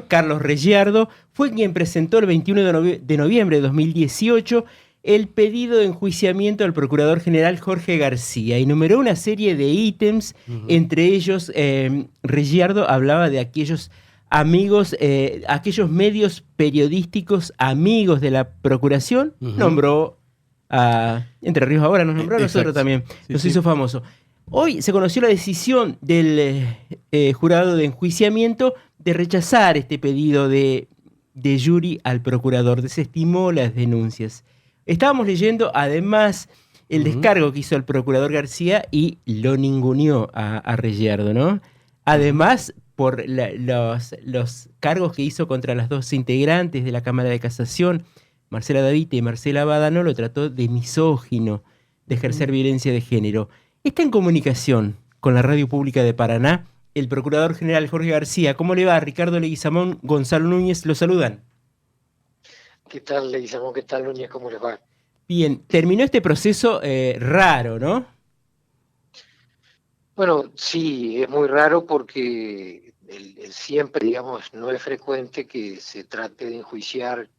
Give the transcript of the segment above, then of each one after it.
Carlos Reggiardo, fue quien presentó el 21 de noviembre de 2018 el pedido de enjuiciamiento al Procurador General Jorge García y numeró una serie de ítems, Ujú. entre ellos Reggiardo hablaba de aquellos amigos, aquellos medios periodísticos amigos de la Procuración, Ujú. nombró a Entre Ríos Ahora, nos nombró a nosotros Exacto. también, Sí, nos sí. hizo famoso. Hoy se conoció la decisión del jurado de enjuiciamiento de rechazar este pedido de Yuri al procurador, desestimó las denuncias. Estábamos leyendo además el Ujú. descargo que hizo el procurador García y lo ninguneó a Reggiardo, ¿no? Ujú. Además, por los cargos que hizo contra las dos integrantes de la Cámara de Casación, Marcela Davite y Marcela Badano, lo trató de misógino, de Ujú. ejercer violencia de género. Está en comunicación con la Radio Pública de Paraná el Procurador General Jorge García. ¿Cómo le va? Ricardo Leguizamón, Gonzalo Núñez, lo saludan. ¿Qué tal, Leguizamón? ¿Qué tal, Núñez? ¿Cómo les va? Bien, terminó este proceso raro, ¿no? Bueno, sí, es muy raro porque siempre, digamos, no es frecuente que se trate de enjuiciar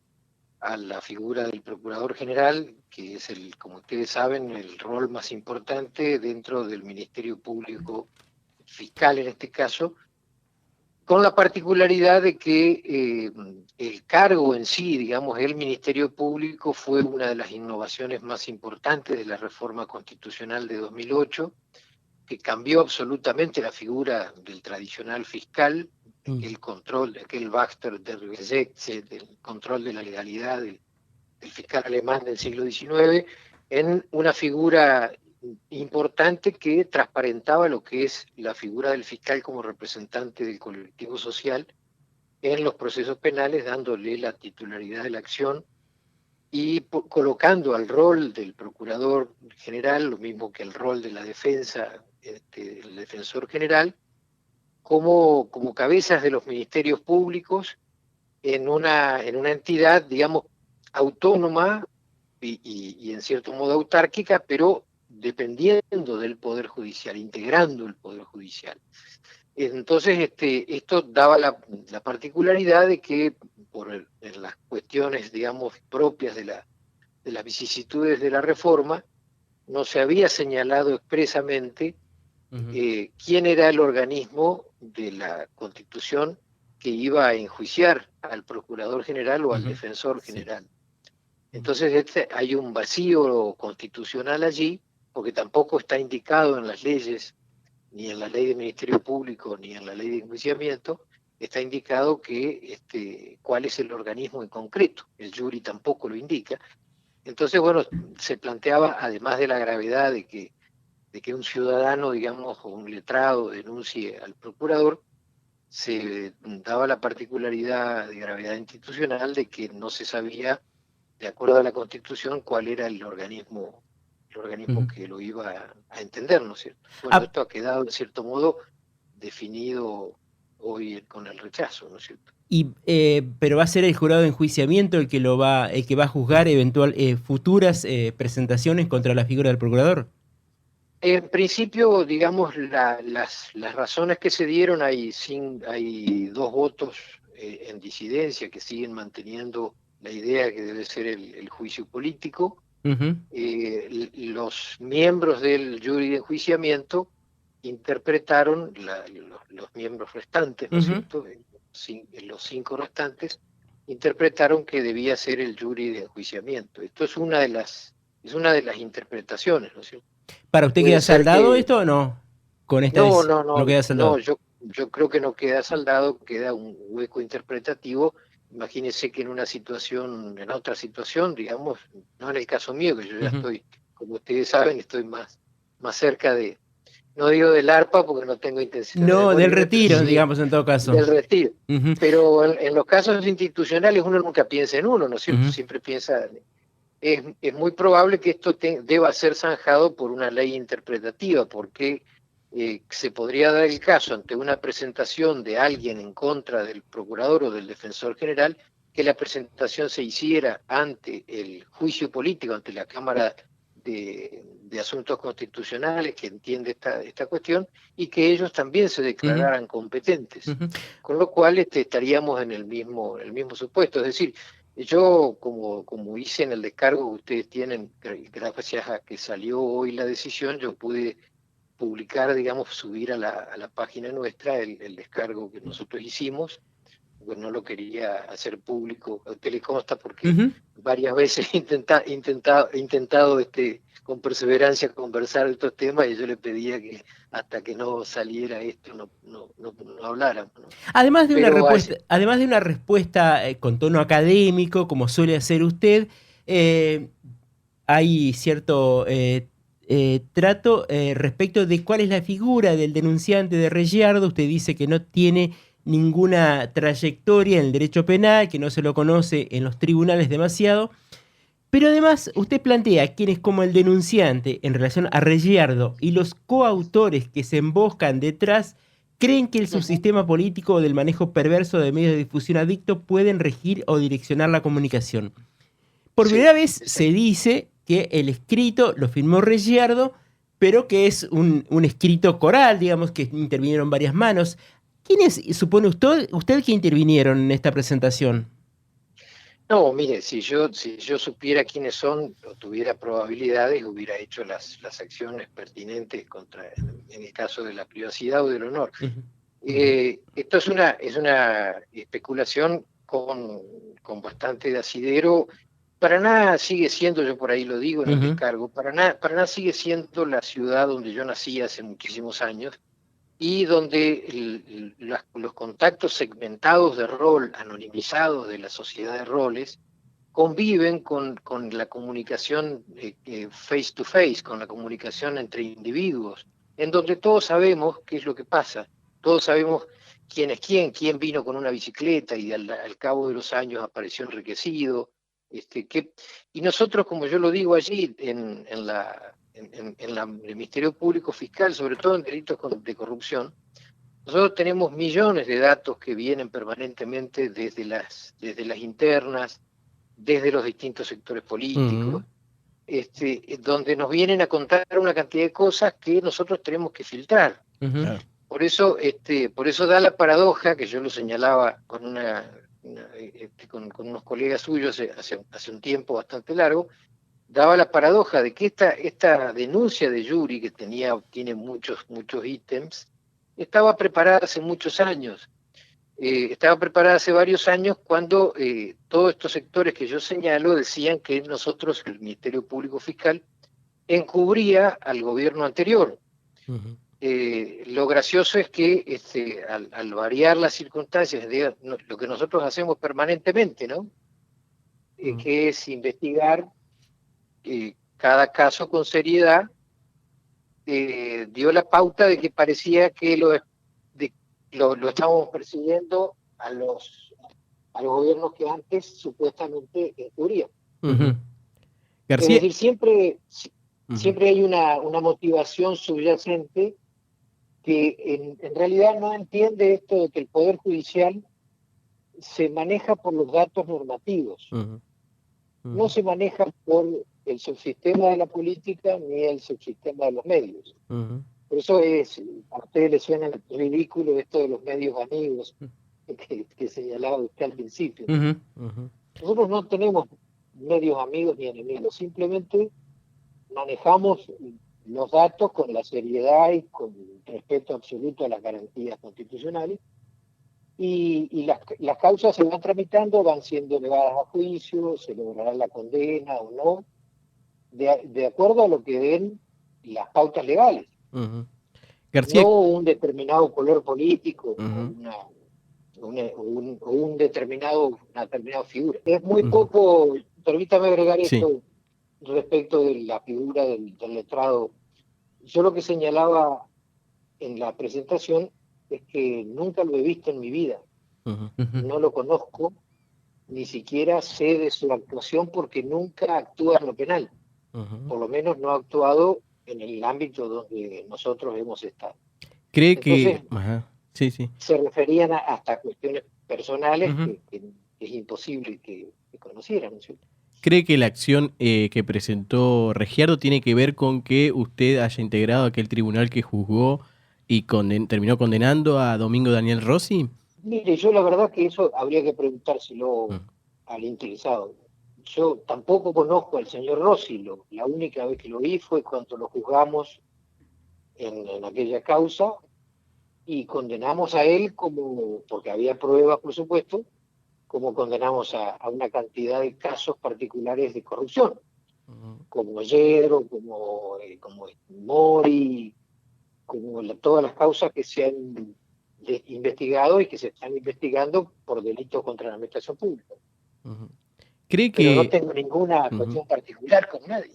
a la figura del Procurador General, que es como ustedes saben, el rol más importante dentro del Ministerio Público Fiscal en este caso, con la particularidad de que el cargo en sí, digamos, el Ministerio Público fue una de las innovaciones más importantes de la reforma constitucional de 2008, que cambió absolutamente la figura del tradicional fiscal, Ujú. aquel control, aquel Baxter der Gesetze, del control de la legalidad del fiscal alemán del siglo XIX, en una figura importante que transparentaba lo que es la figura del fiscal como representante del colectivo social en los procesos penales, dándole la titularidad de la acción y colocando al rol del procurador general, lo mismo que el rol de la defensa, el defensor general, como cabezas de los ministerios públicos en una entidad, digamos, autónoma y en cierto modo autárquica, pero dependiendo del Poder Judicial, integrando el Poder Judicial. Entonces, esto daba la particularidad de que en las cuestiones, digamos, propias de las vicisitudes de la reforma, no se había señalado expresamente Ujú. quién era el organismo de la Constitución que iba a enjuiciar al Procurador General o al Ujú. Defensor Sí. General. Ujú. Entonces hay un vacío constitucional allí, porque tampoco está indicado en las leyes, ni en la ley de Ministerio Público, ni en la ley de enjuiciamiento, está indicado cuál es el organismo en concreto. El jury tampoco lo indica. Entonces, bueno, se planteaba, además de la gravedad de que un ciudadano, digamos, o un letrado denuncie al procurador, se daba la particularidad de gravedad institucional de que no se sabía, de acuerdo a la Constitución, cuál era el organismo Ujú. que lo iba a entender, ¿no es cierto? Bueno, Ah, esto ha quedado, de cierto modo, definido hoy con el rechazo, ¿no es cierto? pero va a ser el jurado de enjuiciamiento el que va a juzgar futuras presentaciones contra la figura del procurador. En principio, digamos, las razones que se dieron, hay dos votos en disidencia que siguen manteniendo la idea que debe ser el juicio político. Ujú. Los miembros del jury de enjuiciamiento interpretaron, los miembros restantes, ¿no es Ujú. cierto? Los cinco restantes interpretaron que debía ser el jury de enjuiciamiento. Esto es una de las interpretaciones, ¿no es cierto? ¿Para usted Puede queda ser saldado que esto o no? Con esta no, decisión. no, No no, queda no, saldado. yo creo que no queda saldado, queda un hueco interpretativo. Imagínese que en otra situación, digamos, no en el caso mío, que yo ya Ujú. estoy, como ustedes saben, estoy más cerca no digo del ARPA porque no tengo intenciones de No, del morirme, pero retiro, sí digamos, en todo caso. del retiro. Ujú. Pero en los casos institucionales uno nunca piensa en uno, ¿no es cierto? Ujú. Siempre piensa, es muy probable que esto deba ser zanjado por una ley interpretativa, porque se podría dar el caso ante una presentación de alguien en contra del procurador o del defensor general, que la presentación se hiciera ante el juicio político, ante la Cámara de Asuntos Constitucionales que entiende esta cuestión y que ellos también se declararan competentes. Ujú. Con lo cual estaríamos en el mismo supuesto. Es decir, yo como hice en el descargo que ustedes tienen, gracias a que salió hoy la decisión, yo pude publicar, digamos, subir a la página nuestra el descargo que nosotros hicimos, porque no lo quería hacer público. A usted le consta porque Ujú. varias veces he intentado con perseverancia conversar de estos temas, y yo le pedía que hasta que no saliera esto no habláramos, ¿no? Pero Además de una respuesta con tono académico, como suele hacer usted, eh, hay cierto trato respecto de cuál es la figura del denunciante de Regiardo. Usted dice que no tiene ninguna trayectoria en el derecho penal, que no se lo conoce en los tribunales demasiado. Pero además, usted plantea quienes como el denunciante en relación a Regiardo y los coautores que se emboscan detrás creen que el subsistema político del manejo perverso de medios de difusión adicto pueden regir o direccionar la comunicación. Por primera sí, vez se exacto. dice que el escrito lo firmó Regiardo, pero que es un escrito coral, digamos que intervinieron varias manos. ¿Quiénes supone usted que intervinieron en esta presentación? No, mire, si yo supiera quiénes son o tuviera probabilidades, hubiera hecho las acciones pertinentes en el caso de la privacidad o del honor. Ujú. Esto es una especulación con bastante de asidero. Paraná sigue siendo, yo por ahí lo digo en el Ujú. descargo, Paraná sigue siendo la ciudad donde yo nací hace muchísimos años, y donde los contactos segmentados de rol, anonimizados de la sociedad de roles, conviven con la comunicación face to face, con la comunicación entre individuos, en donde todos sabemos qué es lo que pasa, todos sabemos quién es quién vino con una bicicleta y al cabo de los años apareció enriquecido. Y nosotros, como yo lo digo allí en el Ministerio Público Fiscal, sobre todo en delitos de corrupción, nosotros tenemos millones de datos que vienen permanentemente desde las internas, desde los distintos sectores Ujú. políticos, donde nos vienen a contar una cantidad de cosas que nosotros tenemos que filtrar. Ujú. Claro. Por eso da la paradoja, que yo lo señalaba con unos colegas suyos hace un tiempo bastante largo, daba la paradoja de que esta denuncia de Yuri, que tiene muchos ítems, estaba preparada hace muchos años. Estaba preparada hace varios años cuando todos estos sectores que yo señalo decían que nosotros, el Ministerio Público Fiscal, encubría al gobierno anterior. Ujú. Lo gracioso es que al variar las circunstancias, lo que nosotros hacemos permanentemente, ¿no? Ujú. Que es investigar cada caso con seriedad, dio la pauta de que parecía que lo estábamos persiguiendo a los gobiernos que antes supuestamente encubrían. Ujú. Es García. decir, siempre, Ujú. siempre hay una motivación subyacente que en realidad no entiende esto de que el Poder Judicial se maneja por los datos normativos, Ujú. no Ujú. se maneja por el subsistema de la política ni el subsistema de los medios. Ujú. Por eso a ustedes les suena ridículo esto de los medios amigos que señalaba usted al principio, ¿no? Ujú. Ujú. Nosotros no tenemos medios amigos ni enemigos, simplemente manejamos los datos con la seriedad y con respeto absoluto a las garantías constitucionales, y las causas se van tramitando, van siendo elevadas a juicio, se logrará la condena o no, de acuerdo a lo que den las pautas legales, Ujú. no García. un determinado color político Ujú. o una determinada figura. Es muy Ujú. poco, permítame agregar Sí. esto respecto de la figura del letrado. Yo lo que señalaba en la presentación es que nunca lo he visto en mi vida, Ujú. Ujú. no lo conozco, ni siquiera sé de su actuación porque nunca actúa en lo penal, Ujú. por lo menos no ha actuado en el ámbito donde nosotros hemos estado. ¿Cree Entonces, que... Ajá. Sí, sí. se referían hasta cuestiones personales Ujú. que es imposible que conocieran, ¿no es cierto? ¿Cree que la acción que presentó Regiardo tiene que ver con que usted haya integrado aquel tribunal que juzgó y terminó condenando a Domingo Daniel Rossi? Mire, yo la verdad que eso habría que preguntárselo Mm, al interesado. Yo tampoco conozco al señor Rossi, la única vez que lo vi fue cuando lo juzgamos en aquella causa y condenamos a él como, porque había pruebas, por supuesto, como condenamos a una cantidad de casos particulares de corrupción, mm, como Yedro, como Mori, como todas las causas que se han investigado y que se están investigando por delitos contra la administración pública. mm. ¿Cree Pero no que tengo ninguna ujú, cuestión particular con nadie.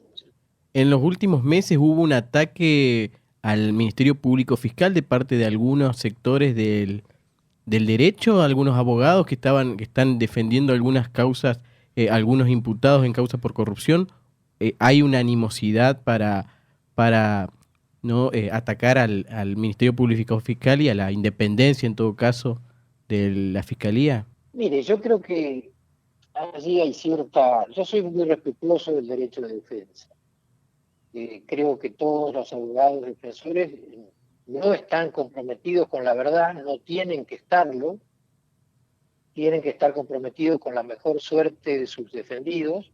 en los últimos meses hubo un ataque al Ministerio Público Fiscal de parte de algunos sectores del derecho, algunos abogados que están defendiendo algunas causas, algunos imputados en causas por corrupción? ¿Hay una animosidad para no atacar al Ministerio Público Fiscal y a la independencia, en todo caso, de la Fiscalía? Mire, yo creo que allí hay cierta... Yo soy muy respetuoso del derecho de defensa. Creo que todos los abogados defensores no están comprometidos con la verdad, no tienen que estarlo, tienen que estar comprometidos con la mejor suerte de sus defendidos.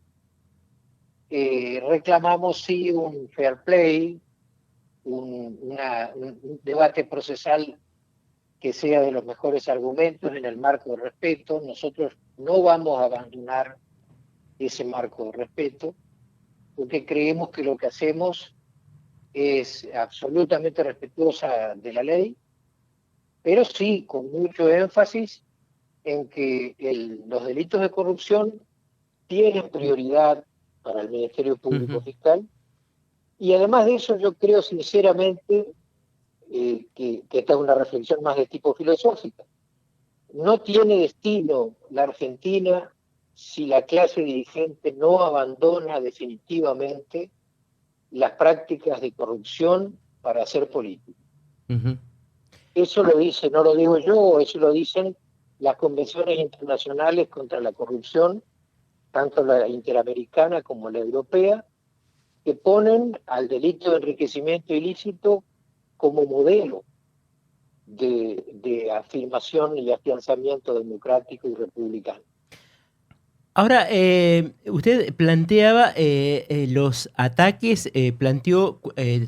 Reclamamos sí un fair play, un debate procesal que sea de los mejores argumentos en el marco de respeto. Nosotros no vamos a abandonar ese marco de respeto, porque creemos que lo que hacemos es absolutamente respetuosa de la ley, pero sí con mucho énfasis en que los delitos de corrupción tienen prioridad para el Ministerio Público Ujú. Fiscal, y además de eso yo creo sinceramente que esta es una reflexión más de tipo filosófica. No tiene destino la Argentina si la clase dirigente no abandona definitivamente las prácticas de corrupción para hacer política. Ujú. Eso lo dice, no lo digo yo, eso lo dicen las convenciones internacionales contra la corrupción, tanto la interamericana como la europea, que ponen al delito de enriquecimiento ilícito como modelo de afirmación y afianzamiento democrático y republicano. Ahora, usted planteaba los ataques,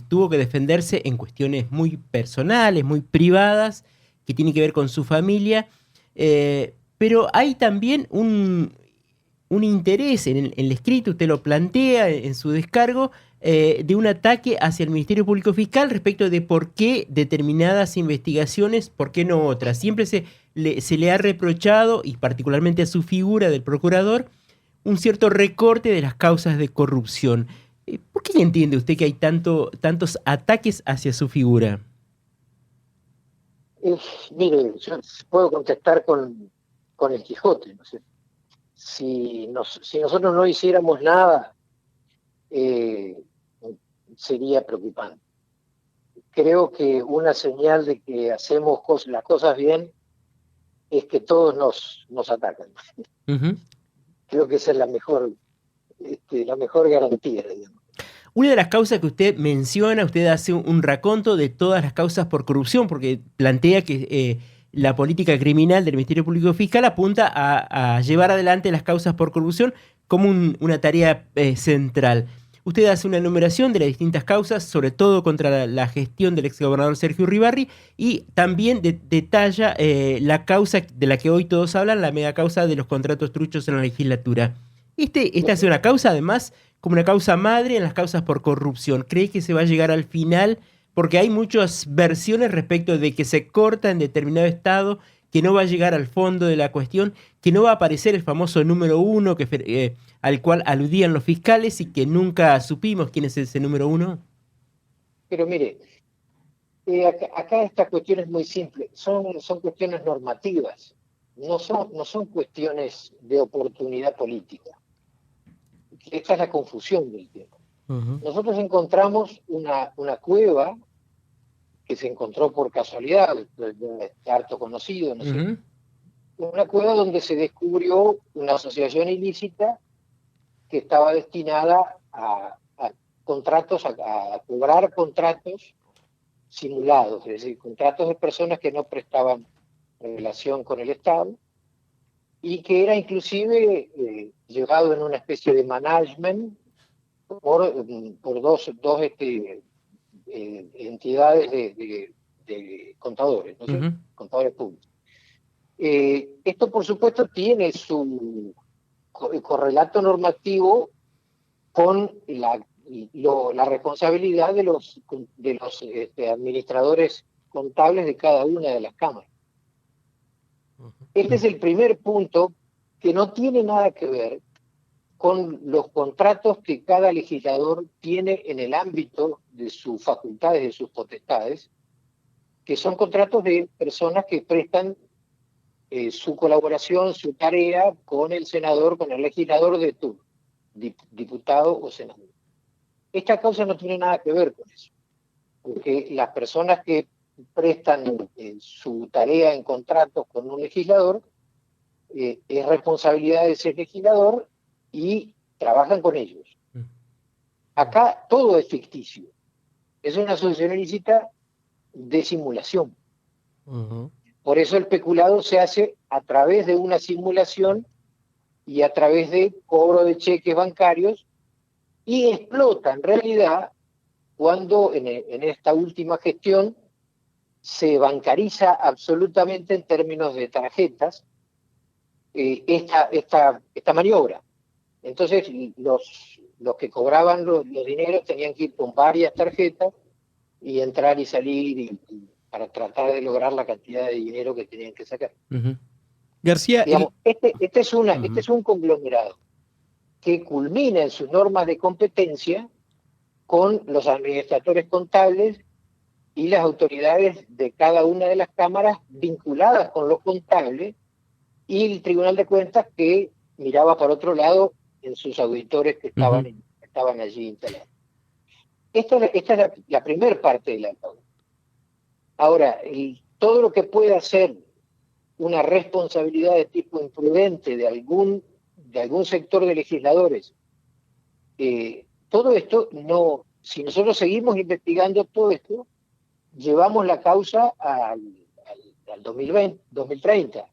tuvo que defenderse en cuestiones muy personales, muy privadas, que tienen que ver con su familia, pero hay también un interés en el escrito, usted lo plantea en su descargo, de un ataque hacia el Ministerio Público Fiscal respecto de por qué determinadas investigaciones, por qué no otras. Siempre se le ha reprochado, y particularmente a su figura del procurador, un cierto recorte de las causas de corrupción. ¿Por qué entiende usted que hay tantos ataques hacia su figura? Mire, yo puedo contestar con el Quijote, ¿no sé? Si nosotros no hiciéramos nada, eh, sería preocupante. Creo que una señal de que hacemos las cosas bien es que todos nos atacan. Ujú. Creo que esa es la mejor garantía, digamos. Una de las causas que usted menciona, usted hace un raconto de todas las causas por corrupción, porque plantea que la política criminal del Ministerio Público Fiscal apunta a llevar adelante las causas por corrupción como una tarea central. Usted hace una enumeración de las distintas causas, sobre todo contra la gestión del exgobernador Sergio Uribarri, y también detalla la causa de la que hoy todos hablan, la mega causa de los contratos truchos en la legislatura. Esta es una causa, además, como una causa madre en las causas por corrupción. ¿Cree que se va a llegar al final? Porque hay muchas versiones respecto de que se corta en determinado estado, que no va a llegar al fondo de la cuestión, que no va a aparecer el famoso número uno al cual aludían los fiscales y que nunca supimos quién es ese número uno. Pero mire, acá esta cuestión es muy simple, son cuestiones normativas, no son cuestiones de oportunidad política. Esta es la confusión del tema. Ujú, Nosotros encontramos una cueva que se encontró por casualidad, de harto conocido, ¿no es cierto? Ujú. Una cueva donde se descubrió una asociación ilícita que estaba destinada a contratos, a cobrar contratos simulados, es decir, contratos de personas que no prestaban relación con el Estado y que era inclusive llevado en una especie de management por dos entidades de contadores, ¿no es cierto? Contadores públicos. Esto, por supuesto, tiene su correlato normativo con la responsabilidad de los administradores contables de cada una de las cámaras. Este es el primer punto que no tiene nada que ver con los contratos que cada legislador tiene en el ámbito de sus facultades, de sus potestades, que son contratos de personas que prestan su colaboración, su tarea con el senador, con el legislador de turno, diputado o senador. Esta causa no tiene nada que ver con eso, porque las personas que prestan su tarea en contratos con un legislador es responsabilidad de ese legislador y trabajan con ellos. Acá todo es ficticio. Es una asociación ilícita de simulación. Por eso el peculado se hace a través de una simulación y a través de cobro de cheques bancarios y explota en realidad cuando en esta última gestión se bancariza absolutamente en términos de tarjetas esta maniobra. Entonces los que cobraban los dineros tenían que ir con varias tarjetas y entrar y salir para tratar de lograr la cantidad de dinero que tenían que sacar. García, digamos, este es un conglomerado que culmina en sus normas de competencia con los administradores contables y las autoridades de cada una de las cámaras vinculadas con los contables y el Tribunal de Cuentas que miraba para otro lado en sus auditores que estaban allí instalados. Esta es la primera parte de la causa. Ahora, todo lo que pueda ser una responsabilidad de tipo imprudente de algún sector de legisladores, todo esto no, si nosotros seguimos investigando todo esto, llevamos la causa al 2030.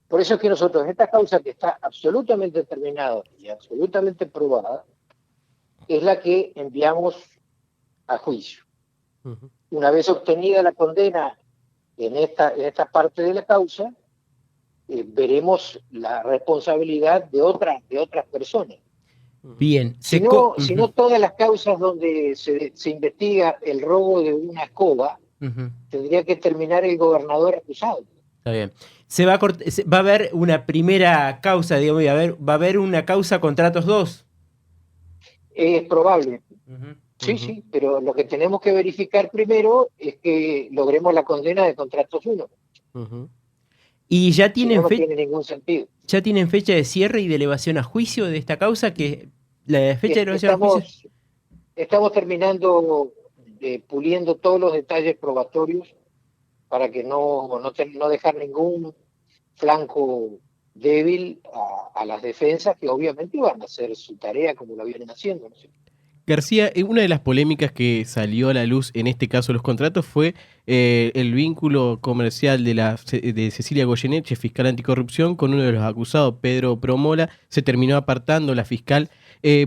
Por eso es que nosotros, esta causa que está absolutamente determinada y absolutamente probada, es la que enviamos a juicio. Una vez obtenida la condena en esta parte de la causa, veremos la responsabilidad de otras personas. Bien. Si no todas las causas donde se investiga el robo de una escoba, tendría que terminar el gobernador acusado. Está bien. Va a haber una primera causa, digamos, va a haber una causa contratos 2. Es probable. Sí, pero lo que tenemos que verificar primero es que logremos la condena de contratos 1. Y ya tienen no tiene ningún sentido. ¿Ya tienen fecha de cierre y de elevación a juicio de esta causa? Que la fecha de elevación a juicio... Estamos terminando puliendo todos los detalles probatorios para que no dejar ningún flanco débil a las defensas, que obviamente van a hacer su tarea como lo vienen haciendo, ¿no? García, una de las polémicas que salió a la luz en este caso de los contratos fue el vínculo comercial de Cecilia Goyeneche, fiscal anticorrupción, con uno de los acusados, Pedro Promola. Se terminó apartando la fiscal.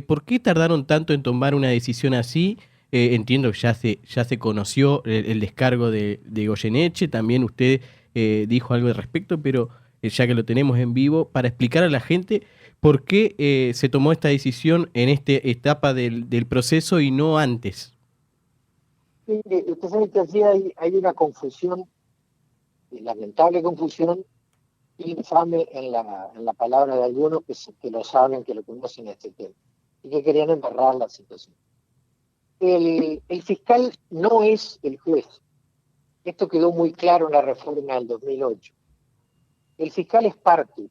¿Por qué tardaron tanto en tomar una decisión así? Entiendo que ya se conoció el descargo de Goyeneche, también usted dijo algo al respecto, pero ya que lo tenemos en vivo, para explicar a la gente por qué se tomó esta decisión en esta etapa del proceso y no antes. Usted sabe que así hay una confusión, lamentable confusión, infame en la palabra de algunos que lo saben, que lo conocen este tema, y que querían embarrar la situación. El fiscal no es el juez. Esto quedó muy claro en la reforma del 2008. El fiscal es parte,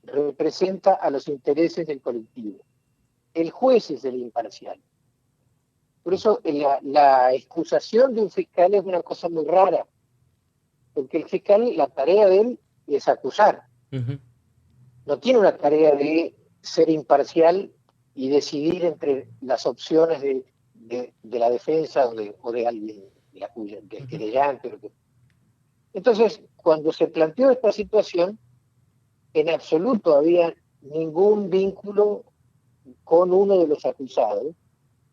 representa a los intereses del colectivo. El juez es el imparcial. Por eso la excusación de un fiscal es una cosa muy rara, porque el fiscal, la tarea de él es acusar. No tiene una tarea de ser imparcial y decidir entre las opciones de la defensa o de alguien, del querellante. Entonces, cuando se planteó esta situación, en absoluto había ningún vínculo con uno de los acusados.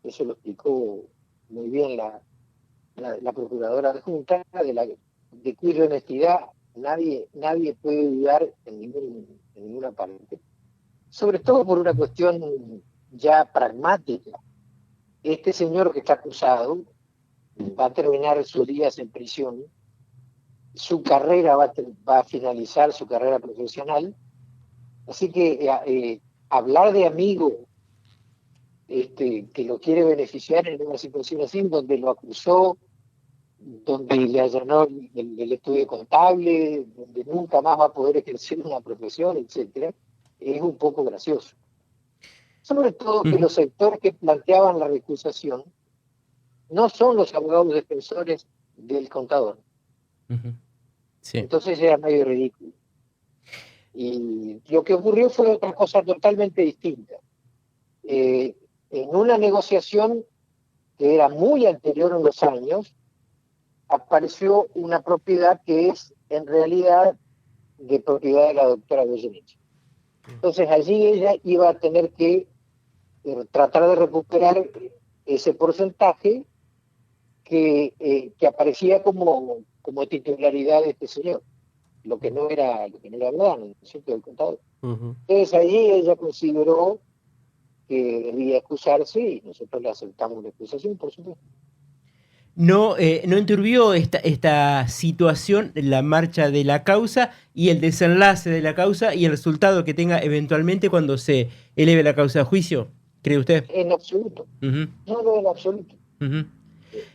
Eso lo explicó muy bien la procuradora adjunta, de cuya honestidad nadie puede dudar en ninguna parte. Sobre todo por una cuestión ya pragmática. Este señor que está acusado va a terminar sus días en prisión, su carrera va a finalizar su carrera profesional, así que hablar de amigo que lo quiere beneficiar en una situación así, donde lo acusó, donde le allanó el estudio contable, donde nunca más va a poder ejercer una profesión, etcétera, es un poco gracioso. Sobre todo que los sectores que planteaban la recusación no son los abogados defensores del contador. Sí. Entonces era medio ridículo. Y lo que ocurrió fue otra cosa totalmente distinta. En una negociación que era muy anterior en los años, apareció una propiedad que es en realidad de propiedad de la doctora Goyeneche. Entonces allí ella iba a tener que tratar de recuperar ese porcentaje que aparecía como titularidad de este señor, lo que no era verdad, ¿no es cierto?, del contador. Entonces allí ella consideró que debía excusarse y nosotros le aceptamos la excusación, por supuesto. No enturbió esta situación la marcha de la causa y el desenlace de la causa y el resultado que tenga eventualmente cuando se eleve la causa a juicio, ¿cree usted? En absoluto. No, en absoluto.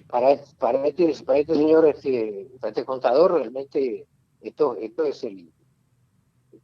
Para este señor, para este contador, realmente esto es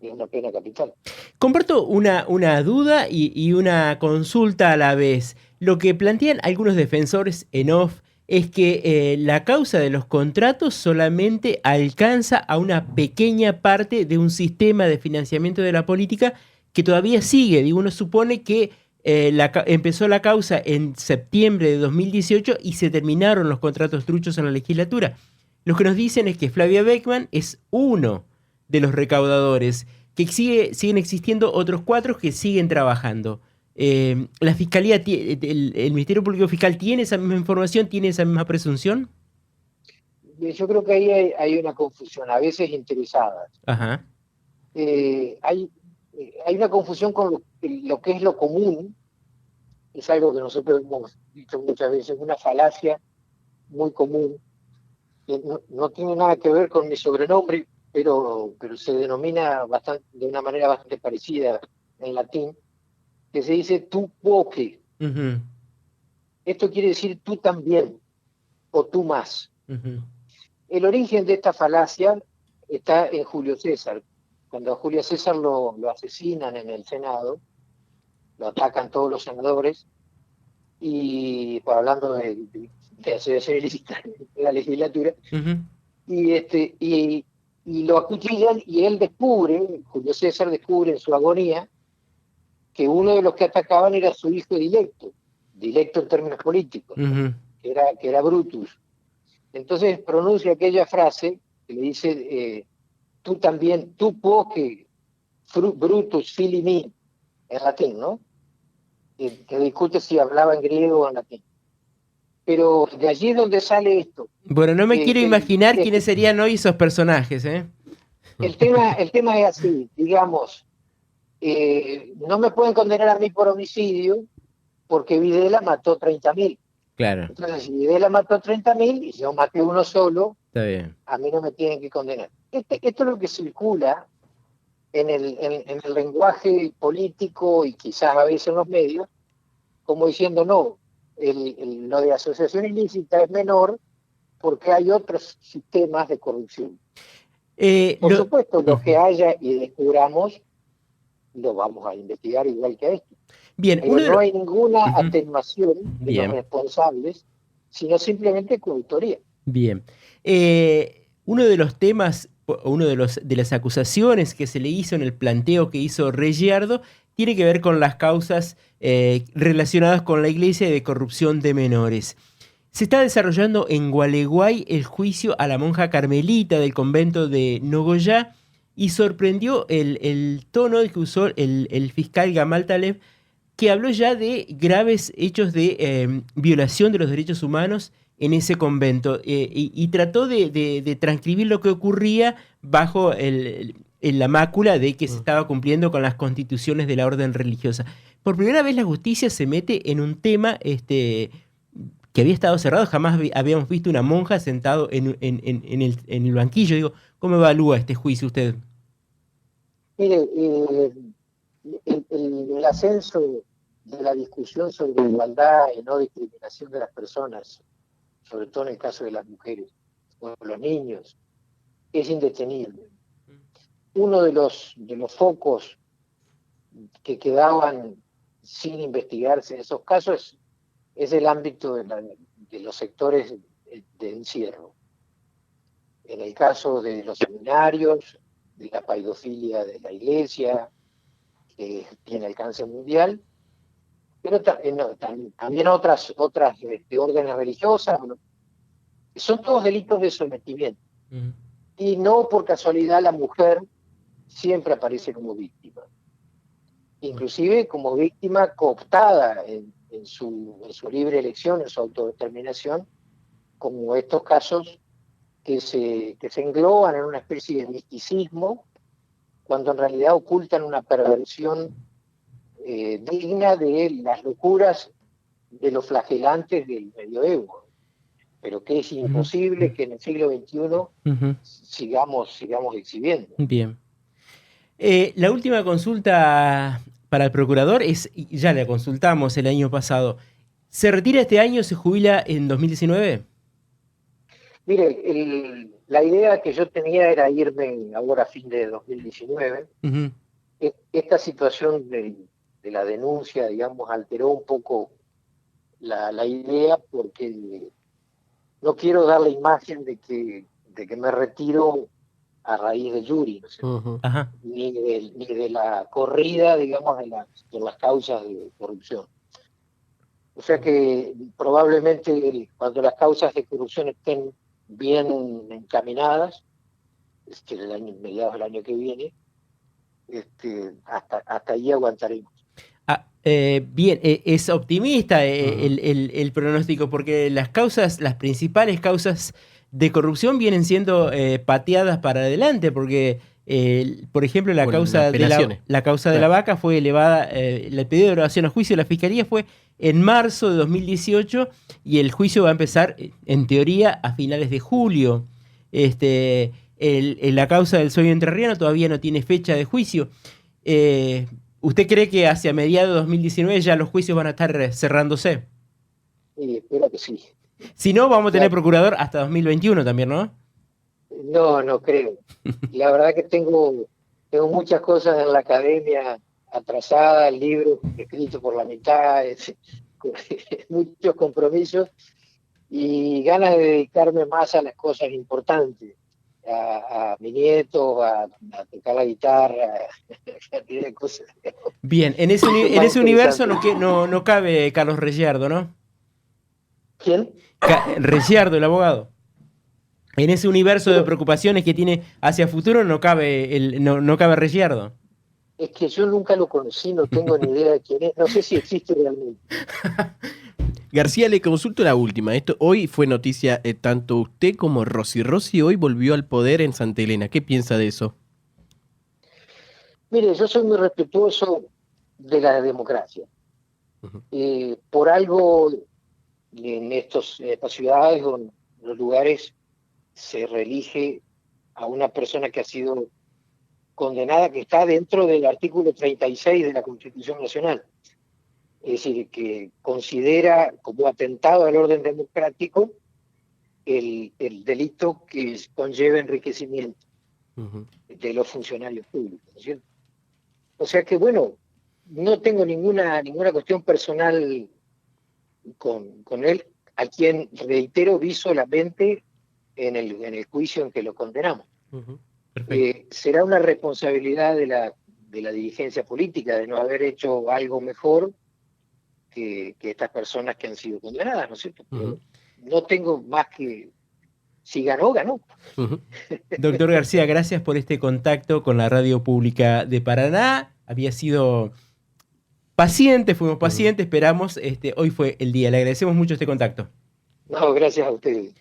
una pena capital. Comparto una duda y una consulta a la vez. Lo que plantean algunos defensores en off es que la causa de los contratos solamente alcanza a una pequeña parte de un sistema de financiamiento de la política que todavía sigue. Digo, uno supone que empezó la causa en septiembre de 2018 y se terminaron los contratos truchos en la legislatura. Lo que nos dicen es que Flavia Beckman es uno de los recaudadores, que siguen existiendo otros 4 que siguen trabajando. ¿La Fiscalía, el Ministerio Público Fiscal tiene esa misma información, tiene esa misma presunción? Yo creo que ahí hay una confusión, a veces interesada. Ajá. Hay una confusión con lo que es lo común, es algo que nosotros hemos dicho muchas veces, una falacia muy común, que no tiene nada que ver con mi sobrenombre, pero se denomina de una manera bastante parecida en latín, que se dice tu quoque. Esto quiere decir tú también, o tú más. El origen de esta falacia está en Julio César. Cuando a Julio César lo asesinan en el Senado, lo atacan todos los senadores, y hablando de asociación ilícita de la legislatura, y lo acuchillan, y Julio César descubre en su agonía que uno de los que atacaban era su hijo directo en términos políticos, que era Brutus. Entonces pronuncia aquella frase que le dice, tú también, tú poque, Brutus fili mi, en latín, ¿no? Que discute si hablaba en griego o en latín. Pero de allí es donde sale esto. Bueno, no me quiero imaginar quiénes serían hoy esos personajes, ¿eh? El tema es así, digamos, no me pueden condenar a mí por homicidio porque Videla mató 30.000. Claro. Entonces, si Videla mató 30.000 y yo maté uno solo, está bien, a mí no me tienen que condenar. Esto es lo que circula en el lenguaje político y quizás a veces en los medios, como diciendo, no, lo de asociación ilícita es menor porque hay otros sistemas de corrupción. Por supuesto, lo que haya y descubramos, lo vamos a investigar igual que a esto. Bien, no hay ninguna atenuación de los responsables, sino simplemente coautoría. Bien. Uno de los temas, de las acusaciones que se le hizo en el planteo que hizo Reggiardo, tiene que ver con las causas relacionadas con la iglesia y de corrupción de menores. Se está desarrollando en Gualeguay el juicio a la monja carmelita del convento de Nogoyá y sorprendió el tono que usó el fiscal Gamal Taleb, que habló ya de graves hechos de violación de los derechos humanos en ese convento y trató de transcribir lo que ocurría bajo la mácula de que se estaba cumpliendo con las constituciones de la orden religiosa. Por primera vez la justicia se mete en un tema que había estado cerrado, jamás habíamos visto una monja sentado en el banquillo. Digo, ¿cómo evalúa este juicio usted? Mire, el ascenso de la discusión sobre igualdad y no discriminación de las personas, sobre todo en el caso de las mujeres o los niños, es indetenible. Uno de los focos que quedaban sin investigarse en esos casos es el ámbito de los sectores de encierro. En el caso de los seminarios, de la paidofilia de la iglesia, que tiene alcance mundial, pero también otras órdenes religiosas, son todos delitos de sometimiento. Y no por casualidad la mujer siempre aparece como víctima, inclusive como víctima cooptada en su libre elección, en su autodeterminación, como estos casos que se engloban en una especie de misticismo, cuando en realidad ocultan una perversión digna de las locuras de los flagelantes del medioevo, pero que es imposible que en el siglo XXI sigamos exhibiendo. Bien. La última consulta para el procurador ya la consultamos el año pasado. ¿Se retira este año, se jubila en 2019? Mire, la idea que yo tenía era irme ahora a fin de 2019. Esta situación de la denuncia, digamos, alteró un poco la idea, porque no quiero dar la imagen de que me retiro a raíz de Yuri, ¿no? ni de la corrida, digamos, de las causas de corrupción. O sea que probablemente cuando las causas de corrupción estén bien encaminadas, mediados del año que viene, hasta ahí aguantaremos. Bien, es optimista el pronóstico, porque las principales causas de corrupción vienen siendo pateadas para adelante, porque, por ejemplo, la causa de la vaca fue elevada, el pedido de elevación a juicio de la Fiscalía fue en marzo de 2018 y el juicio va a empezar, en teoría, a finales de julio. La causa del sueño entrerriano todavía no tiene fecha de juicio. ¿Usted cree que hacia mediados de 2019 ya los juicios van a estar cerrándose? Espero que sí. Si no, vamos a tener procurador hasta 2021 también, ¿no? No creo. La verdad que tengo muchas cosas en la academia atrasadas, el libro escrito por la mitad, muchos compromisos y ganas de dedicarme más a las cosas importantes, a mi nieto, a tocar la guitarra, a cosas. Bien, en ese universo no cabe Carlos Reyardo, ¿no? ¿Quién? Reyardo, el abogado. En ese universo de preocupaciones que tiene hacia futuro no cabe Reyardo. Es que yo nunca lo conocí, no tengo ni idea de quién es, no sé si existe realmente. García, le consulto la última. Esto hoy fue noticia, tanto usted como Rossi. Rossi hoy volvió al poder en Santa Elena. ¿Qué piensa de eso? Mire, yo soy muy respetuoso de la democracia. Por algo en estas ciudades o en los lugares se reelige a una persona que ha sido condenada, que está dentro del artículo 36 de la Constitución Nacional. Es decir, que considera como atentado al orden democrático el delito que conlleva enriquecimiento de los funcionarios públicos, ¿no es cierto? O sea que, bueno, no tengo ninguna cuestión personal con él, a quien, reitero, vi solamente en el juicio en que lo condenamos. Será una responsabilidad de de la dirigencia política de no haber hecho algo mejor que estas personas que han sido condenadas, ¿no es cierto? Pero no tengo más que, si ganó, ganó. Doctor García, gracias por este contacto con la Radio Pública de Paraná. Había sido paciente, fuimos pacientes, esperamos, hoy fue el día. Le agradecemos mucho este contacto. No, gracias a ustedes.